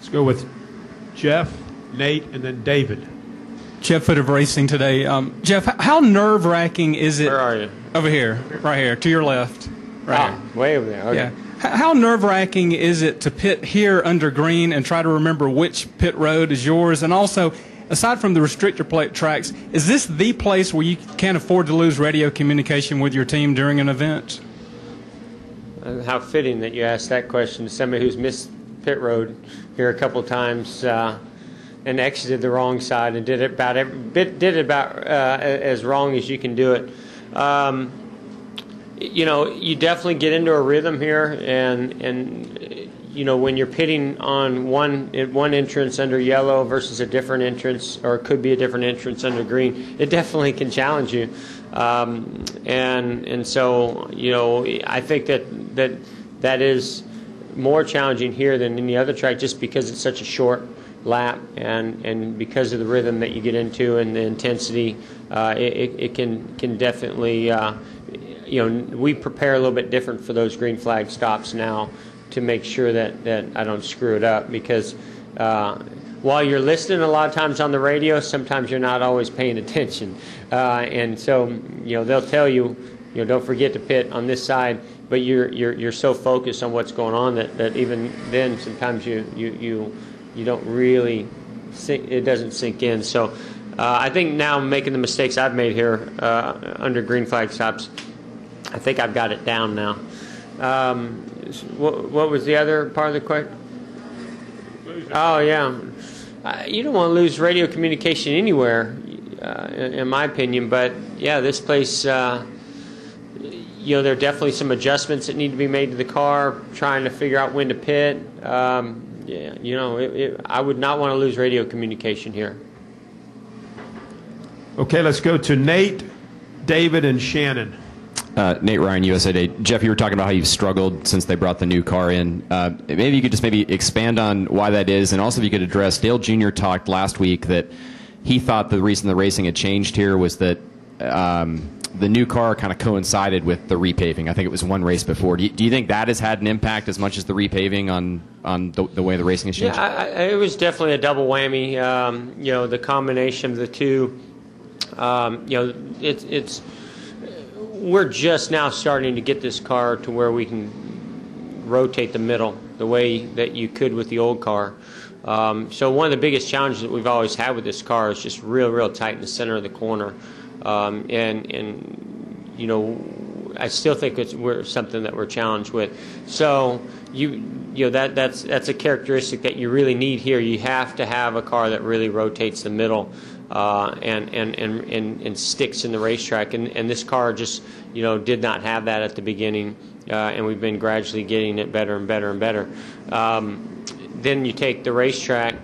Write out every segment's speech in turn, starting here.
Let's go with Jeff, Nate, and then David. Jeff Foote of Racing Today. Jeff, how nerve-wracking is it? Where are you? Over here, right here, to your left. Right here. Way over there. Okay. Yeah. How nerve-wracking is it to pit here under green and try to remember which pit road is yours? And also, aside from the restrictor plate tracks, is this the place where you can't afford to lose radio communication with your team during an event? How fitting that you asked that question to somebody who's missed pit road here a couple times and exited the wrong side and did it about as wrong as you can do it. You know, you definitely get into a rhythm here, and you know, when you're pitting on one entrance under yellow versus a different entrance, or it could be a different entrance under green, it definitely can challenge you. And so, you know, I think that is more challenging here than any other track, just because it's such a short lap, and because of the rhythm that you get into and the intensity, it can definitely. You know, we prepare a little bit different for those green flag stops now to make sure that I don't screw it up, because while you're listening a lot of times on the radio, sometimes you're not always paying attention. And so, you know, they'll tell you, you know, don't forget to pit on this side, but you're so focused on what's going on that even then sometimes you don't really it doesn't sink in. So I think now making the mistakes I've made here under green flag stops, I think I've got it down now. What was the other part of the question? Oh, yeah. You don't want to lose radio communication anywhere, in my opinion. But, yeah, this place, you know, there are definitely some adjustments that need to be made to the car, trying to figure out when to pit. Yeah, you know, I would not want to lose radio communication here. Okay, let's go to Nate, David, and Shannon. Nate Ryan, USA Today. Jeff, you were talking about how you've struggled since they brought the new car in. Maybe you could just expand on why that is, and also if you could address, Dale Jr. talked last week that he thought the reason the racing had changed here was that the new car kind of coincided with the repaving. I think it was one race before. Do you think that has had an impact as much as the repaving on the way the racing has changed? Yeah, it was definitely a double whammy. You know, the combination of the two. You know, it's we're just now starting to get this car to where we can rotate the middle the way that you could with the old car. So one of the biggest challenges that we've always had with this car is just real tight in the center of the corner. And you know, I still think we're something that we're challenged with. So you know, that's a characteristic that you really need here. You have to have a car that really rotates the middle. And sticks in the racetrack, and this car just, you know, did not have that at the beginning, and we've been gradually getting it better and better and better. Then you take the racetrack,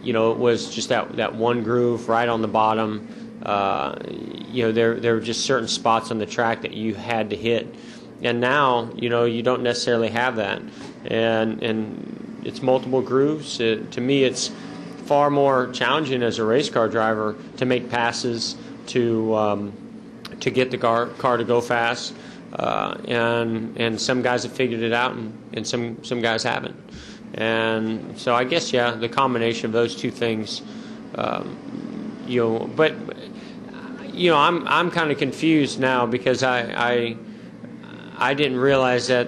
you know, it was just that one groove right on the bottom. You know, there were just certain spots on the track that you had to hit, and now, you know, you don't necessarily have that, and it's multiple grooves. To me, it's far more challenging as a race car driver to make passes, to get the car to go fast, and some guys have figured it out, and some guys haven't. And so I guess, yeah, the combination of those two things, you know. But you know, I'm kind of confused now, because I didn't realize that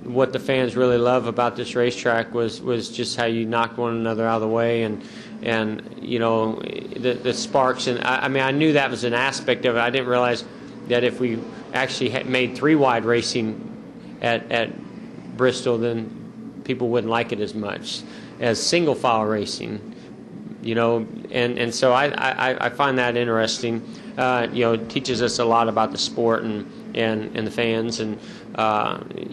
what the fans really love about this racetrack was just how you knocked one another out of the way, and you know, the sparks. And I mean, I knew that was an aspect of it. I didn't realize that if we actually had made three-wide racing at Bristol, then people wouldn't like it as much as single-file racing. You know, and so I find that interesting. You know, it teaches us a lot about the sport and the fans, and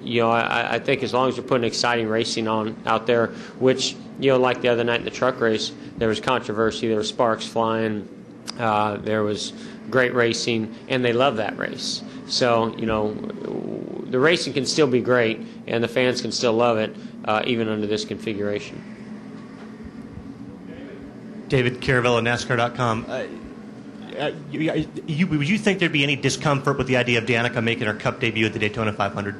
you know, I think as long as we're putting exciting racing out there, which, you know, like the other night in the truck race, there was controversy, there were sparks flying, there was great racing, and they love that race. So, you know, the racing can still be great, and the fans can still love it, even under this configuration. David Caravella, NASCAR.com. Would you think there'd be any discomfort with the idea of Danica making her Cup debut at the Daytona 500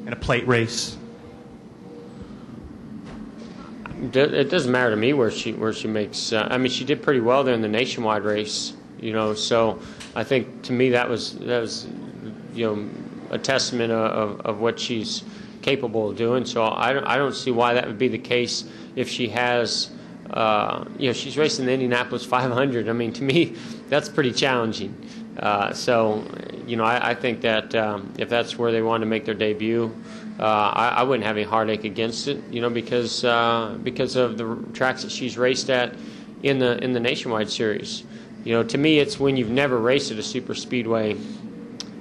in a plate race? it doesn't matter to me where she makes. I mean, she did pretty well there in the nationwide race, So I think to me that was a testament of what she's capable of doing. So I don't see why that would be the case if she has. She's racing the Indianapolis 500. I mean, to me, that's pretty challenging. I think that if that's where they want to make their debut, I wouldn't have any heartache against it, because of the tracks that she's raced at in the Nationwide Series. To me, it's when you've never raced at a super speedway,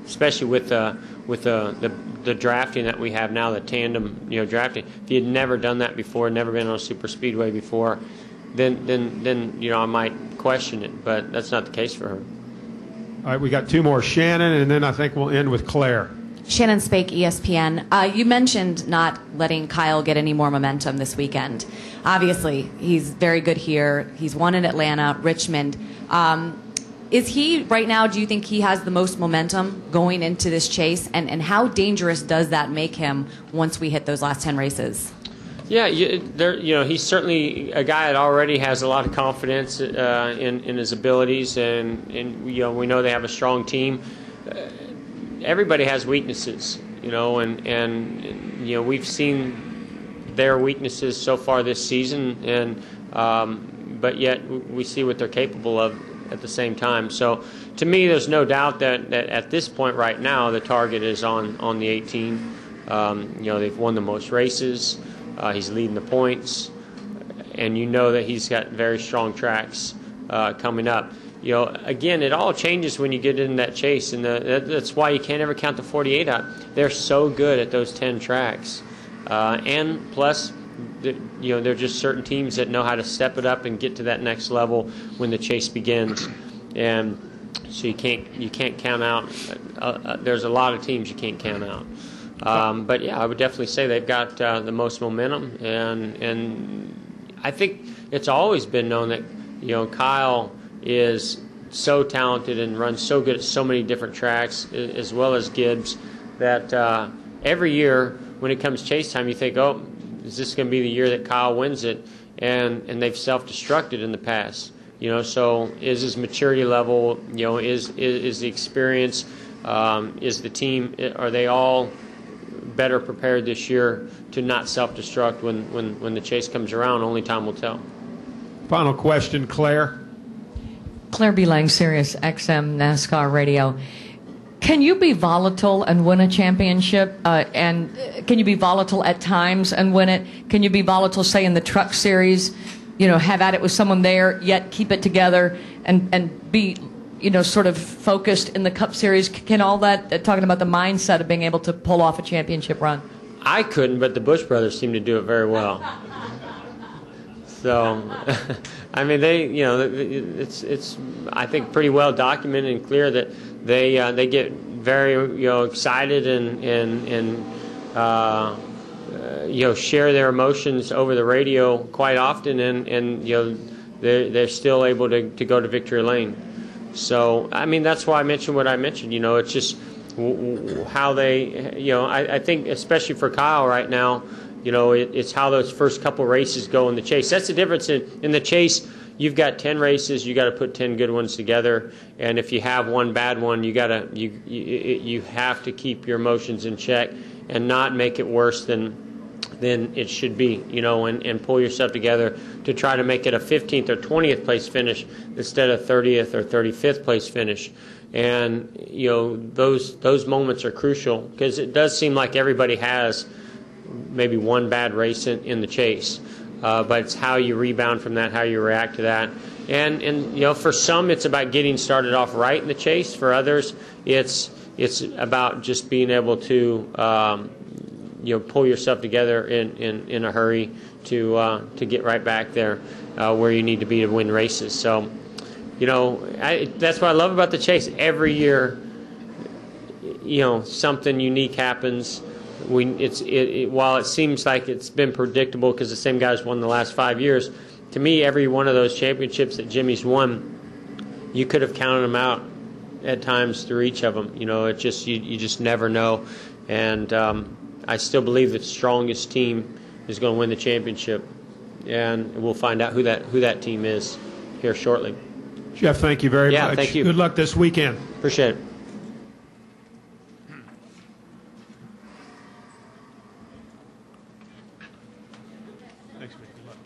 especially with the drafting that we have now, the tandem drafting. If you had never done that before, never been on a super speedway before, then I might question it, but that's not the case for her. All right, we got two more, Shannon, and then I think we'll end with Claire. Shannon Spake, ESPN. You mentioned not letting Kyle get any more momentum this weekend. Obviously, he's very good here. He's won in Atlanta, Richmond. Is he, right now, do you think he has the most momentum going into this chase? And how dangerous does that make him once we hit those last 10 races? Yeah, he's certainly a guy that already has a lot of confidence in his abilities, and we know they have a strong team. Everybody has weaknesses, and we've seen their weaknesses so far this season, and but yet we see what they're capable of at the same time. So to me, there's no doubt that at this point right now, the target is on the 18. They've won the most races. He's leading the points, and that he's got very strong tracks coming up. Again, it all changes when you get in that chase, and that's why you can't ever count the 48 out. They're so good at those 10 tracks, and plus, there are just certain teams that know how to step it up and get to that next level when the chase begins, and so you can't count out. There's a lot of teams you can't count out. But yeah, I would definitely say they've got the most momentum, and I think it's always been known that Kyle is so talented and runs so good at so many different tracks, as well as Gibbs, that every year when it comes chase time, you think, oh, is this going to be the year that Kyle wins it? And they've self-destructed in the past. So is his maturity level? Is the experience? Is the team? Are they all better prepared this year to not self-destruct when the chase comes around? Only time will tell. Final question, Claire. Claire B. Lang, Sirius XM NASCAR Radio. Can you be volatile and win a championship? And can you be volatile at times and win it? Can you be volatile, say, in the Truck Series, have at it with someone there, yet keep it together and be, sort of focused in the Cup Series? Can all that, talking about the mindset of being able to pull off a championship run? I couldn't, but the Busch brothers seem to do it very well. So, I mean, it's I think pretty well documented and clear that they get very excited and share their emotions over the radio quite often, and they're still able to go to victory lane. So, I mean, that's why I mentioned what I mentioned. It's just how they, I think especially for Kyle right now, it's how those first couple races go in the chase. That's the difference in the chase. You've got 10 races. You got to put 10 good ones together. And if you have one bad one, you have to keep your emotions in check and not make it worse than it should be. And pull yourself together to try to make it a 15th or 20th place finish instead of 30th or 35th place finish. And those moments are crucial, because it does seem like everybody has maybe one bad race in the chase, but it's how you rebound from that, how you react to that, and for some it's about getting started off right in the chase. For others, it's about just being able to pull yourself together in a hurry to get right back there where you need to be to win races. So that's what I love about the chase. Every year, something unique happens. While it seems like it's been predictable because the same guys won the last 5 years, to me, every one of those championships that Jimmy's won, you could have counted them out at times through each of them. It just you just never know, and I still believe that the strongest team is going to win the championship, and we'll find out who that team is here shortly. Jeff, thank you very Yeah, much. thank you. Good luck this weekend. Appreciate it. Thanks, man. Good luck.